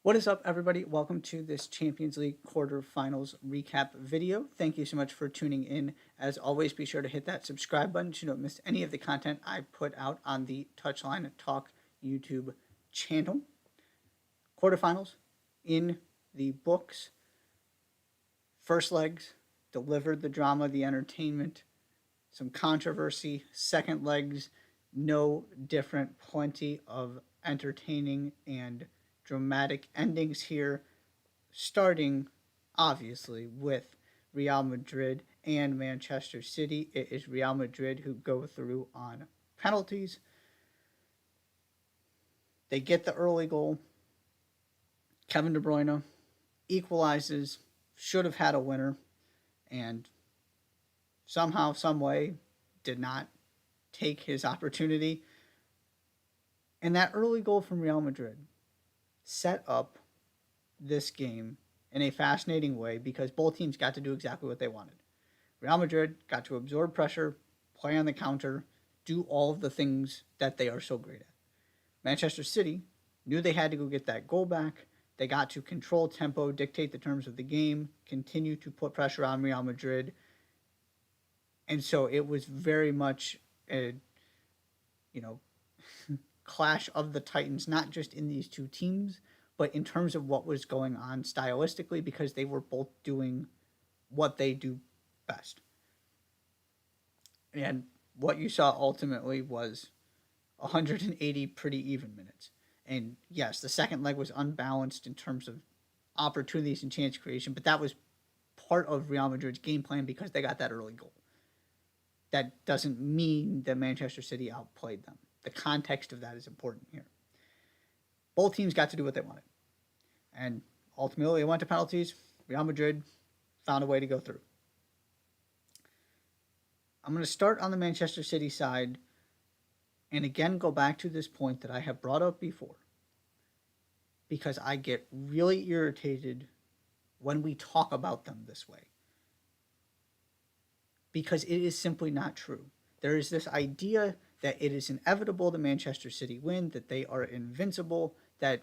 What is up, everybody? Welcome to this Champions League quarterfinals recap video. Thank you so much for tuning in. As always, be sure to hit that subscribe button so you don't miss any of the content I put out on the Touchline Talk YouTube channel. Quarterfinals in the books. First legs delivered the drama, the entertainment, some controversy. Second legs, no different. Plenty of entertaining and dramatic endings here, starting obviously with Real Madrid and Manchester City. It is Real Madrid who go through on penalties. They get the early goal. Kevin De Bruyne equalizes, should have had a winner, and somehow, some way, did not take his opportunity. And that early goal from Real Madrid set up this game in a fascinating way because both teams got to do exactly what they wanted. Real Madrid got to absorb pressure, play on the counter, do all of the things that they are so great at. Manchester City knew they had to go get that goal back. They got to control tempo, dictate the terms of the game, continue to put pressure on Real Madrid. And so it was very much a, you know, clash of the Titans, not just in these two teams, but in terms of what was going on stylistically, because they were both doing what they do best. And what you saw ultimately was 180 pretty even minutes. And yes, the second leg was unbalanced in terms of opportunities and chance creation, but that was part of Real Madrid's game plan because they got that early goal. That doesn't mean that Manchester City outplayed them. The context of that is important here. Both teams got to do what they wanted. And ultimately, it went to penalties. Real Madrid found a way to go through. I'm going to start on the Manchester City side and again go back to this point that I have brought up before because I get really irritated when we talk about them this way. Because it is simply not true. There is this idea that it is inevitable that Manchester City win, that they are invincible, that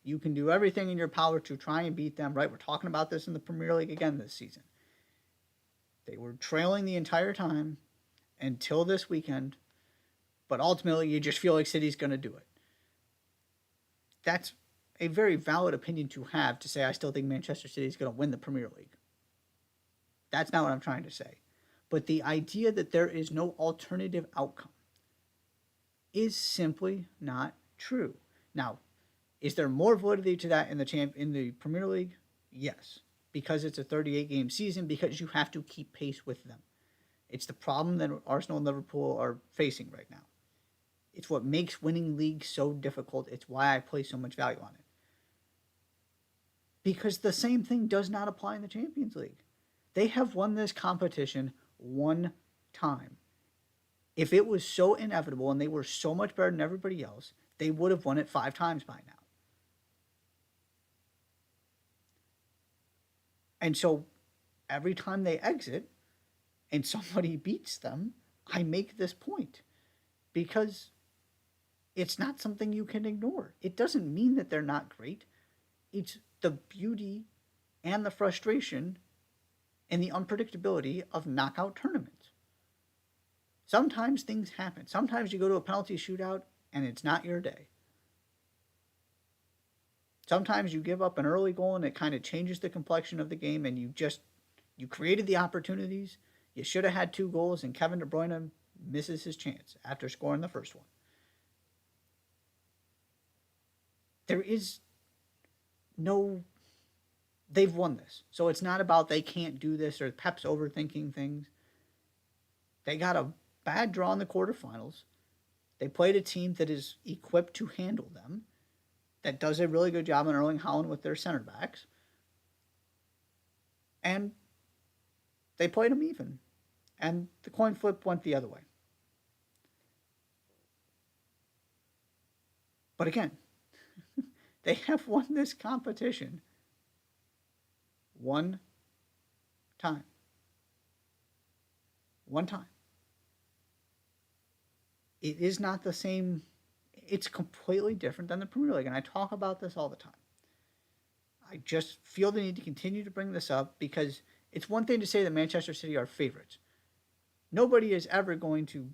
you can do everything in your power to try and beat them, right? We're talking about this in the Premier League again this season. They were trailing the entire time until this weekend, but ultimately you just feel like City's going to do it. That's a very valid opinion to have, to say I still think Manchester City is going to win the Premier League. That's not what I'm trying to say. But the idea that there is no alternative outcome is simply not true. Now, is there more validity to that in the Premier League? Yes, because it's a 38-game season, because you have to keep pace with them. It's the problem that Arsenal and Liverpool are facing right now. It's what makes winning leagues so difficult. It's why I place so much value on it. Because the same thing does not apply in the Champions League. They have won this competition one time. If it was so inevitable and they were so much better than everybody else, they would have won it 5 times by now. And so every time they exit and somebody beats them, I make this point because it's not something you can ignore. It doesn't mean that they're not great. It's the beauty and the frustration and the unpredictability of knockout tournaments. Sometimes things happen. Sometimes you go to a penalty shootout and it's not your day. Sometimes you give up an early goal and it kind of changes the complexion of the game, and you created the opportunities. You should have had 2 goals, and Kevin De Bruyne misses his chance after scoring the first one. There is no... They've won this. So it's not about they can't do this or Pep's overthinking things. They got a bad draw in the quarterfinals. They played a team that is equipped to handle them, that does a really good job on Erling Haaland with their center backs. And they played them even. And the coin flip went the other way. But again, they have won this competition one time. One time. It is not the same. It's completely different than the Premier League, and I talk about this all the time. I just feel the need to continue to bring this up because it's one thing to say that Manchester City are favorites. Nobody is ever going to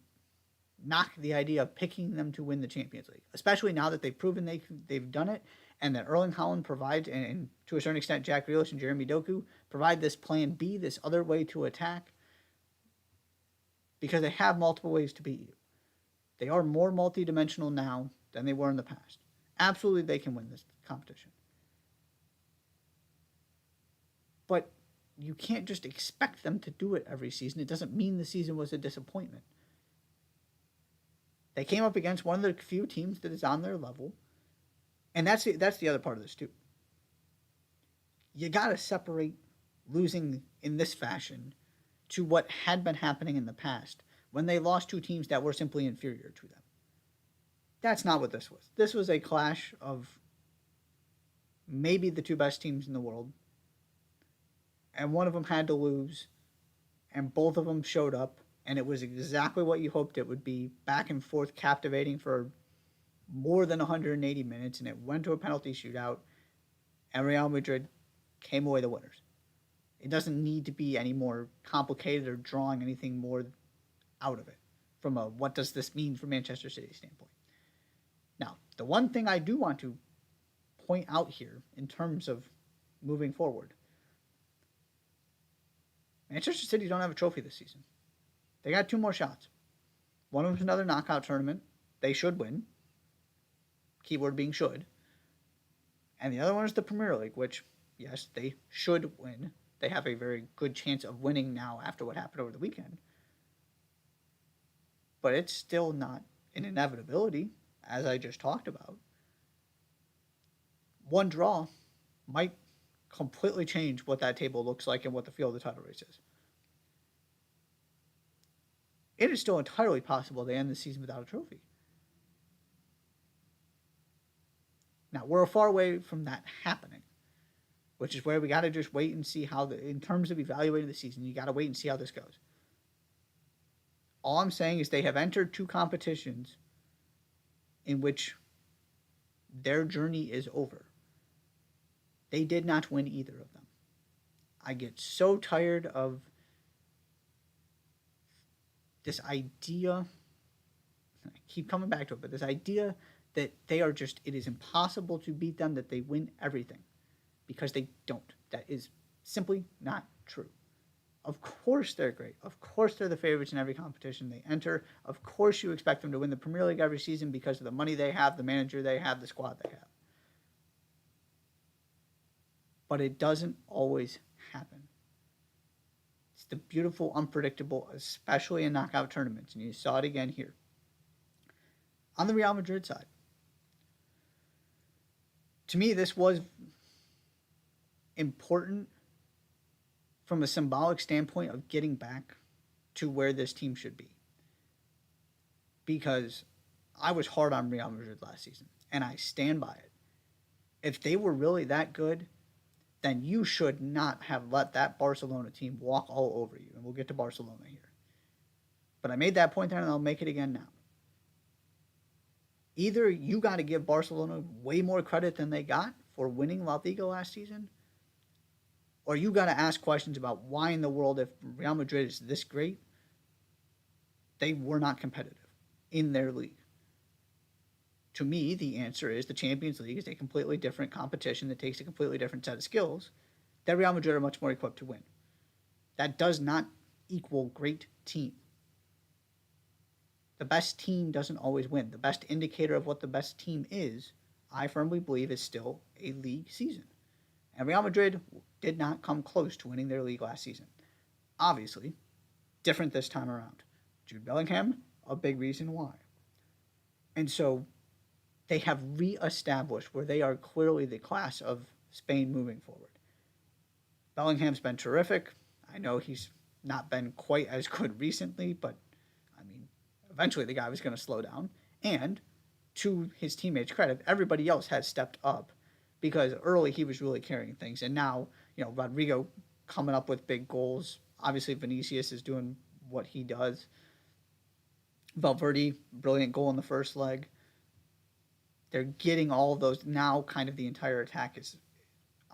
knock the idea of picking them to win the Champions League, especially now that they've proven they've done it, and that Erling Haaland provides, and to a certain extent Jack Grealish and Jeremy Doku provide this plan B, this other way to attack, because they have multiple ways to beat you. They are more multidimensional now than they were in the past. Absolutely, they can win this competition. But you can't just expect them to do it every season. It doesn't mean the season was a disappointment. They came up against one of the few teams that is on their level. And that's the other part of this, too. You got to separate losing in this fashion to what had been happening in the past when they lost to teams that were simply inferior to them. That's not what this was. This was a clash of maybe the two best teams in the world, and one of them had to lose, and both of them showed up, and it was exactly what you hoped it would be, back and forth, captivating for more than 180 minutes, and it went to a penalty shootout, and Real Madrid came away the winners. It doesn't need to be any more complicated or drawing anything more out of it from a what does this mean for Manchester City standpoint. Now, the one thing I do want to point out here in terms of moving forward, Manchester City don't have a trophy this season. They got 2 more shots. One of them is another knockout tournament. They should win. Keyword being should. And the other one is the Premier League, which, yes, they should win. They have a very good chance of winning now after what happened over the weekend. But it's still not an inevitability, as I just talked about. One draw might completely change what that table looks like and what the feel of the title race is. It is still entirely possible they end the season without a trophy. Now, we're far away from that happening, which is where we got to just wait and see how, in terms of evaluating the season, you got to wait and see how this goes. All I'm saying is they have entered 2 competitions in which their journey is over. They did not win either of them. I get so tired of this idea, I keep coming back to it, but this idea that they are just, it is impossible to beat them, that they win everything, because they don't. That is simply not true. Of course they're great. Of course they're the favorites in every competition they enter. Of course you expect them to win the Premier League every season because of the money they have, the manager they have, the squad they have. But it doesn't always happen. It's the beautiful, unpredictable, especially in knockout tournaments, and you saw it again here. On the Real Madrid side, to me, this was important from a symbolic standpoint of getting back to where this team should be. Because I was hard on Real Madrid last season, and I stand by it. If they were really that good, then you should not have let that Barcelona team walk all over you. And we'll get to Barcelona here. But I made that point there, and I'll make it again now. Either you got to give Barcelona way more credit than they got for winning La Liga last season, or you got to ask questions about why in the world, if Real Madrid is this great, they were not competitive in their league. To me, the answer is the Champions League is a completely different competition that takes a completely different set of skills that Real Madrid are much more equipped to win. That does not equal great team. The best team doesn't always win. The best indicator of what the best team is, I firmly believe, is still a league season. And Real Madrid did not come close to winning their league last season. Obviously, different this time around. Jude Bellingham, a big reason why. And so they have reestablished where they are clearly the class of Spain moving forward. Bellingham's been terrific. I know he's not been quite as good recently, but I mean, eventually the guy was going to slow down. And to his teammates' credit, everybody else has stepped up because early he was really carrying things. And now, Rodrigo coming up with big goals. Obviously, Vinicius is doing what he does. Valverde, brilliant goal in the first leg. They're getting all of those. Now kind of the entire attack is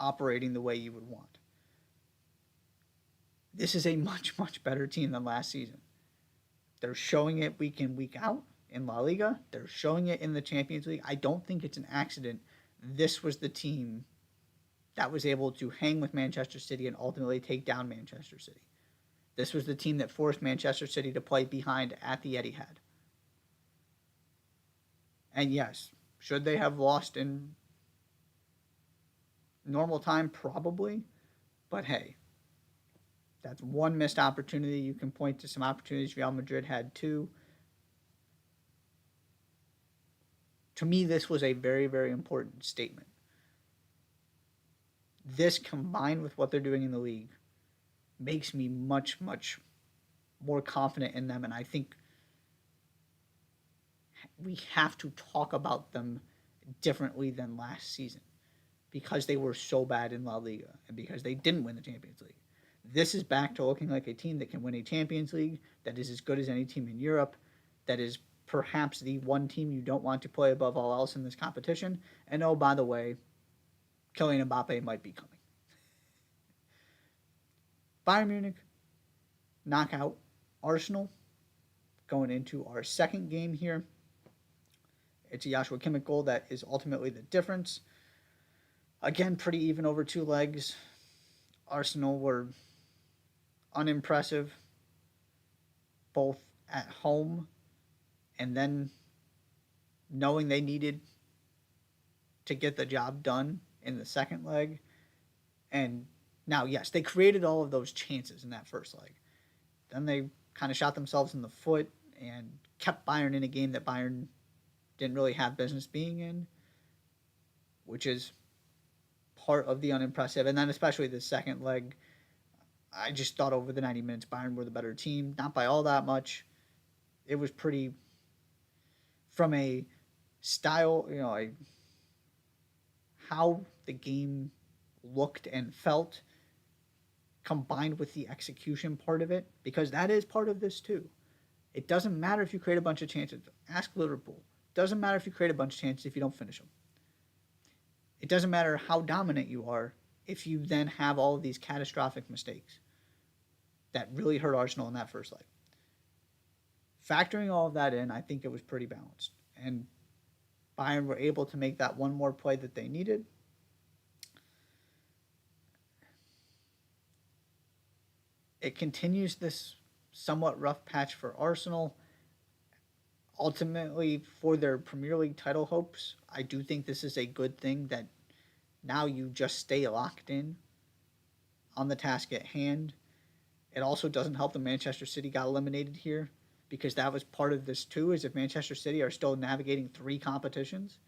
operating the way you would want. This is a much, much better team than last season. They're showing it week in, week out in La Liga. They're showing it in the Champions League. I don't think it's an accident. This was the team that was able to hang with Manchester City and ultimately take down Manchester City. This was the team that forced Manchester City to play behind at the Etihad. And yes, should they have lost in normal time? Probably. But hey, that's one missed opportunity. You can point to some opportunities Real Madrid had too. To me, this was a very, very important statement. This combined with what they're doing in the league makes me much, much more confident in them. And I think we have to talk about them differently than last season because they were so bad in La Liga and because they didn't win the Champions League. This is back to looking like a team that can win a Champions League, that is as good as any team in Europe, that is perhaps the one team you don't want to play above all else in this competition. And oh, by the way, Kylian Mbappe might be coming. Bayern Munich knock out Arsenal going into our second game here. It's a Joshua Kimmich goal that is ultimately the difference. Again, pretty even over two legs. Arsenal were unimpressive, both at home and then knowing they needed to get the job done in the second leg. And now, yes, they created all of those chances in that first leg. Then they kind of shot themselves in the foot and kept Bayern in a game that Bayern didn't really have business being in, which is part of the unimpressive. And then especially the second leg, I just thought over the 90 minutes Bayern were the better team, not by all that much. It was pretty, from a style, how the game looked and felt combined with the execution part of it, because that is part of this too. It doesn't matter if you create a bunch of chances. Ask Liverpool. It doesn't matter if you create a bunch of chances if you don't finish them. It doesn't matter how dominant you are if you then have all of these catastrophic mistakes that really hurt Arsenal in that first leg. Factoring all of that in, I think it was pretty balanced. And Bayern were able to make that one more play that they needed. It continues this somewhat rough patch for Arsenal. Ultimately, for their Premier League title hopes, I do think this is a good thing that now you just stay locked in on the task at hand. It also doesn't help that Manchester City got eliminated here, because that was part of this too, is if Manchester City are still navigating 3 competitions,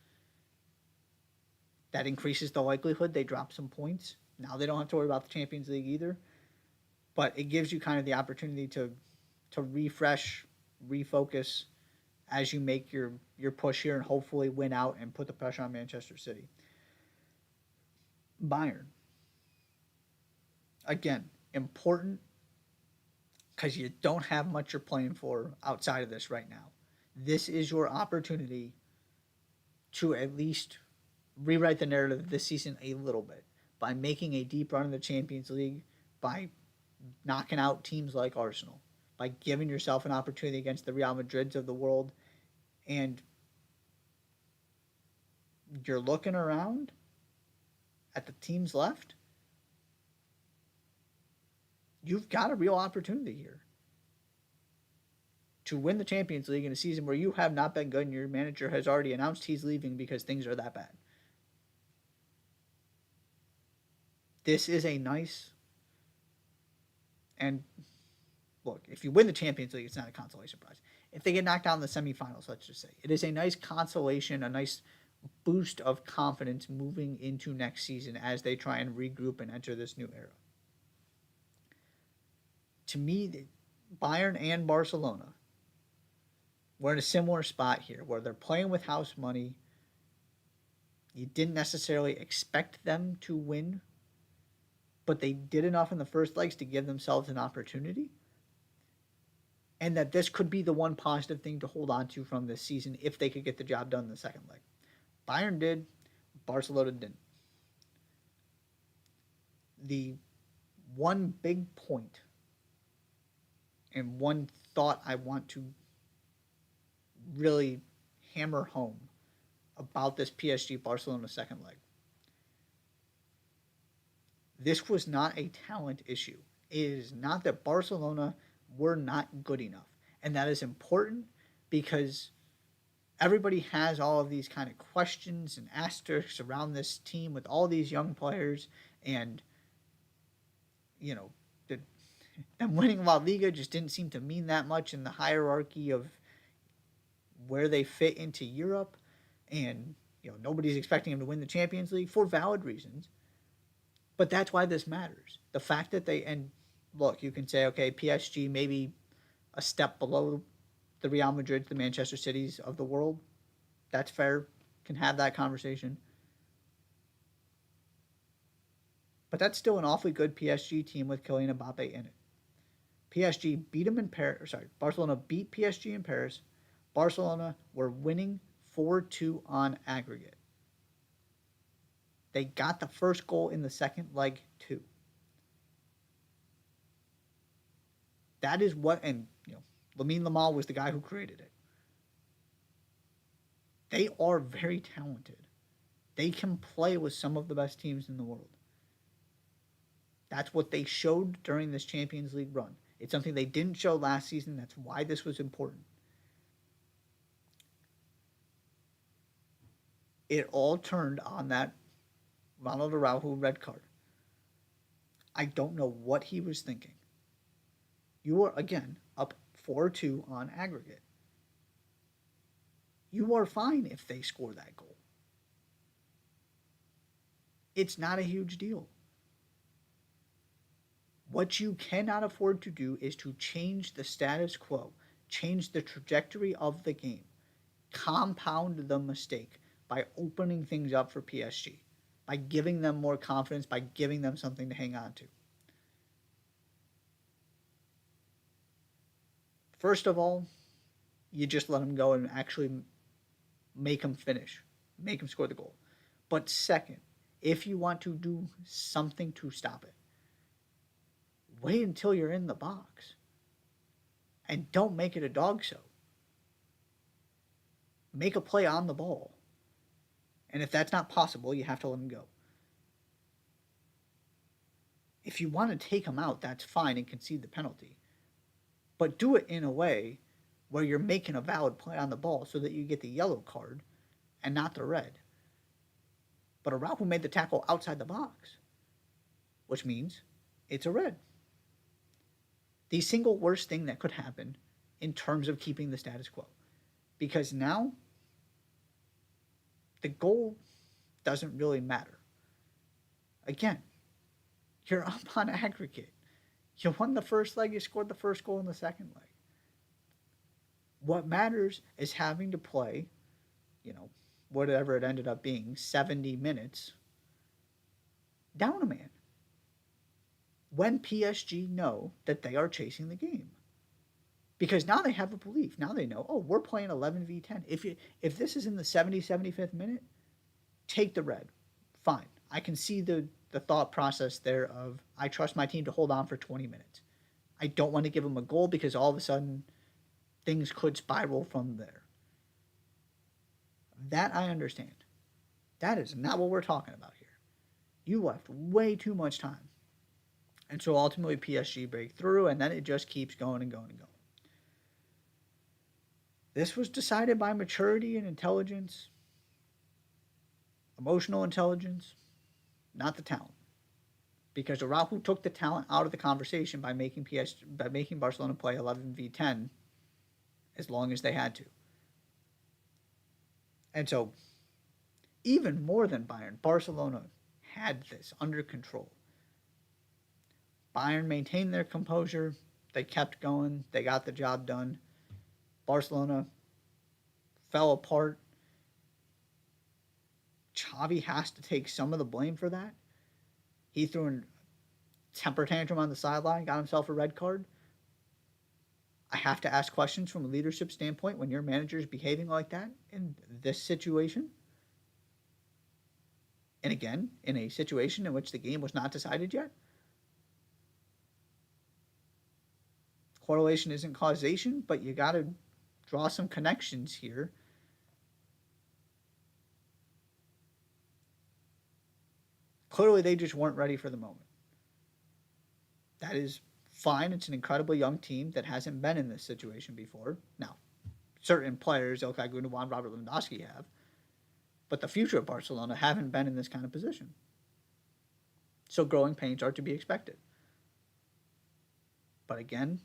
that increases the likelihood they drop some points. Now they don't have to worry about the Champions League either, but it gives you kind of the opportunity to refresh, refocus as you make your push here and hopefully win out and put the pressure on Manchester City. Bayern. Again, important because you don't have much you're playing for outside of this right now. This is your opportunity to at least rewrite the narrative this season a little bit by making a deep run in the Champions League, by knocking out teams like Arsenal, by giving yourself an opportunity against the Real Madrids of the world. And you're looking around at the teams left. You've got a real opportunity here to win the Champions League in a season where you have not been good and your manager has already announced he's leaving because things are that bad. This is a nice, and look, if you win the Champions League, it's not a consolation prize. If they get knocked out in the semifinals, let's just say, it is a nice consolation, a nice boost of confidence moving into next season as they try and regroup and enter this new era. To me, Bayern and Barcelona were in a similar spot here where they're playing with house money. You didn't necessarily expect them to win, but they did enough in the first legs to give themselves an opportunity. And that this could be the one positive thing to hold on to from this season if they could get the job done in the second leg. Bayern did, Barcelona didn't. The one big point and one thought I want to really hammer home about this PSG Barcelona second leg. This was not a talent issue. It is not that Barcelona were not good enough. And that is important because everybody has all of these kind of questions and asterisks around this team with all these young players. And, you know, the, them winning La Liga just didn't seem to mean that much in the hierarchy of where they fit into Europe. And, nobody's expecting them to win the Champions League for valid reasons. But that's why this matters. The fact that and look, you can say, okay, PSG maybe a step below the Real Madrid, the Manchester Cities of the world. That's fair. Can have that conversation. But that's still an awfully good PSG team with Kylian Mbappe in it. PSG beat them in Paris. Sorry, Barcelona beat PSG in Paris. Barcelona were winning 4-2 on aggregate. They got the first goal in the second leg too. That is what, and Lamine Yamal was the guy who created it. They are very talented. They can play with some of the best teams in the world. That's what they showed during this Champions League run. It's something they didn't show last season. That's why this was important. It all turned on that Ronald Araujo red card. I don't know what he was thinking. You are, again, up 4-2 on aggregate. You are fine if they score that goal. It's not a huge deal. What you cannot afford to do is to change the status quo, change the trajectory of the game, compound the mistake by opening things up for PSG, by giving them more confidence, by giving them something to hang on to. First of all, you just let them go and actually make them finish, make them score the goal. But second, if you want to do something to stop it, wait until you're in the box. And don't make it a dog show. Make a play on the ball. And if that's not possible, you have to let them go. If you want to take them out, that's fine and concede the penalty. But do it in a way where you're making a valid play on the ball so that you get the yellow card and not the red. But Araujo made the tackle outside the box, which means it's a red. The single worst thing that could happen in terms of keeping the status quo. Because now, the goal doesn't really matter. Again, you're up on aggregate. You won the first leg, you scored the first goal in the second leg. What matters is having to play, whatever it ended up being, 70 minutes, down a man. When PSG know that they are chasing the game. Because now they have a belief. Now they know, we're playing 11v10. If this is in the 75th minute, take the red. Fine. I can see the thought process there of, I trust my team to hold on for 20 minutes. I don't want to give them a goal because all of a sudden things could spiral from there. That I understand. That is not what we're talking about here. You left way too much time. And so ultimately PSG break through, and then it just keeps going and going and going. This was decided by maturity and intelligence, emotional intelligence, not the talent. Because Araujo took the talent out of the conversation by making Barcelona play 11v10 as long as they had to. And so, even more than Bayern, Barcelona had this under control. Bayern maintained their composure. They kept going. They got the job done. Barcelona fell apart. Xavi has to take some of the blame for that. He threw a temper tantrum on the sideline, got himself a red card. I have to ask questions from a leadership standpoint when your manager is behaving like that in this situation. And again, in a situation in which the game was not decided yet, correlation isn't causation, but you got to draw some connections here. Clearly, they just weren't ready for the moment. That is fine. It's an incredibly young team that hasn't been in this situation before. Now, certain players, Ilkay Gundogan, Robert Lewandowski have, but the future of Barcelona haven't been in this kind of position. So growing pains are to be expected. But again,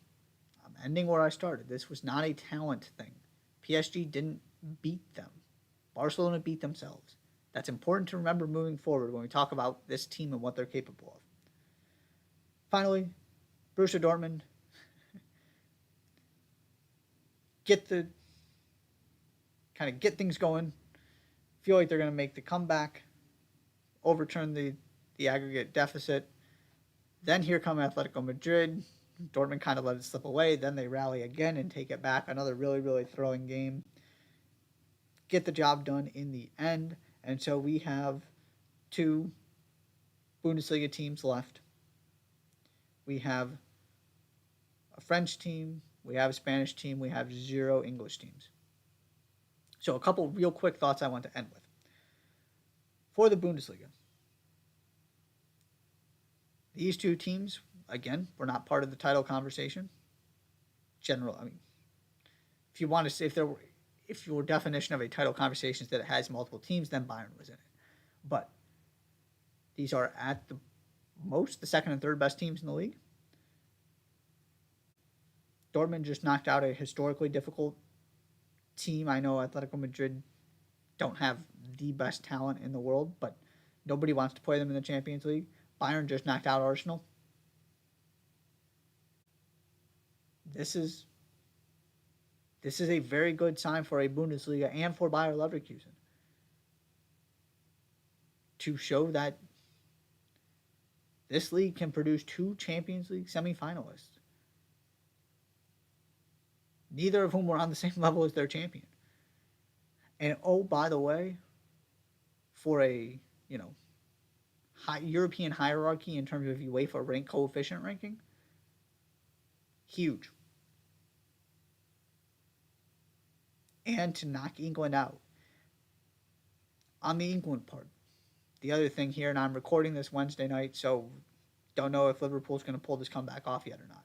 I'm ending where I started. This was not a talent thing. PSG didn't beat them. Barcelona beat themselves. That's important to remember moving forward when we talk about this team and what they're capable of. Finally, Borussia Dortmund get things going. Feel like they're going to make the comeback, overturn the aggregate deficit. Then here come Atletico Madrid. Dortmund kind of let it slip away. Then they rally again and take it back. Another really, really thrilling game. Get the job done in the end. And so we have 2 Bundesliga teams left. We have a French team. We have a Spanish team. We have 0 English teams. So a couple real quick thoughts I want to end with. For the Bundesliga, these 2 teams, again, were not part of the title conversation. If you want to say if your definition of a title conversation is that it has multiple teams, then Bayern was in it. But these are at the most the second and third best teams in the league. Dortmund just knocked out a historically difficult team. I know Atletico Madrid don't have the best talent in the world, but nobody wants to play them in the Champions League. Bayern just knocked out Arsenal. This is a very good sign for a Bundesliga and for Bayer Leverkusen to show that this league can produce 2 Champions League semifinalists, neither of whom were on the same level as their champion. And oh, by the way, for a high European hierarchy in terms of UEFA rank coefficient ranking, huge. And to knock England out. On the England part, the other thing here, and I'm recording this Wednesday night, so don't know if Liverpool's going to pull this comeback off yet or not.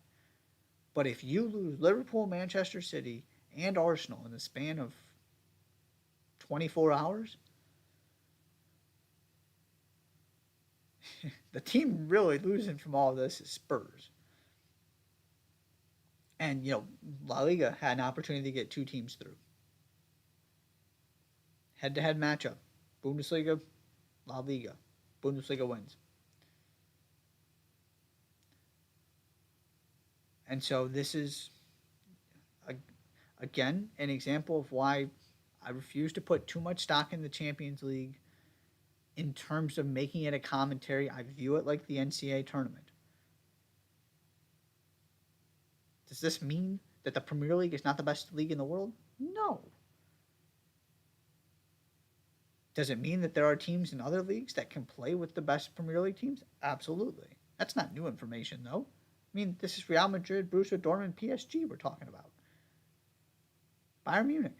But if you lose Liverpool, Manchester City, and Arsenal in the span of 24 hours, the team really losing from all of this is Spurs. And, La Liga had an opportunity to get 2 teams through. Head-to-head matchup. Bundesliga, La Liga. Bundesliga wins. And so this is, again, an example of why I refuse to put too much stock in the Champions League in terms of making it a commentary. I view it like the NCAA tournament. Does this mean that the Premier League is not the best league in the world? No. Does it mean that there are teams in other leagues that can play with the best Premier League teams? Absolutely. That's not new information, though. I mean, this is Real Madrid, Borussia Dortmund, PSG we're talking about. Bayern Munich.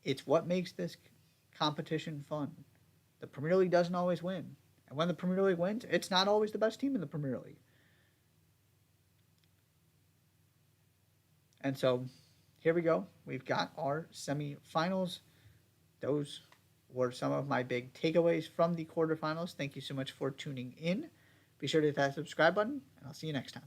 It's what makes this competition fun. The Premier League doesn't always win. And when the Premier League wins, it's not always the best team in the Premier League. And so, here we go. We've got our semifinals. Those were some of my big takeaways from the quarterfinals. Thank you so much for tuning in. Be sure to hit that subscribe button, and I'll see you next time.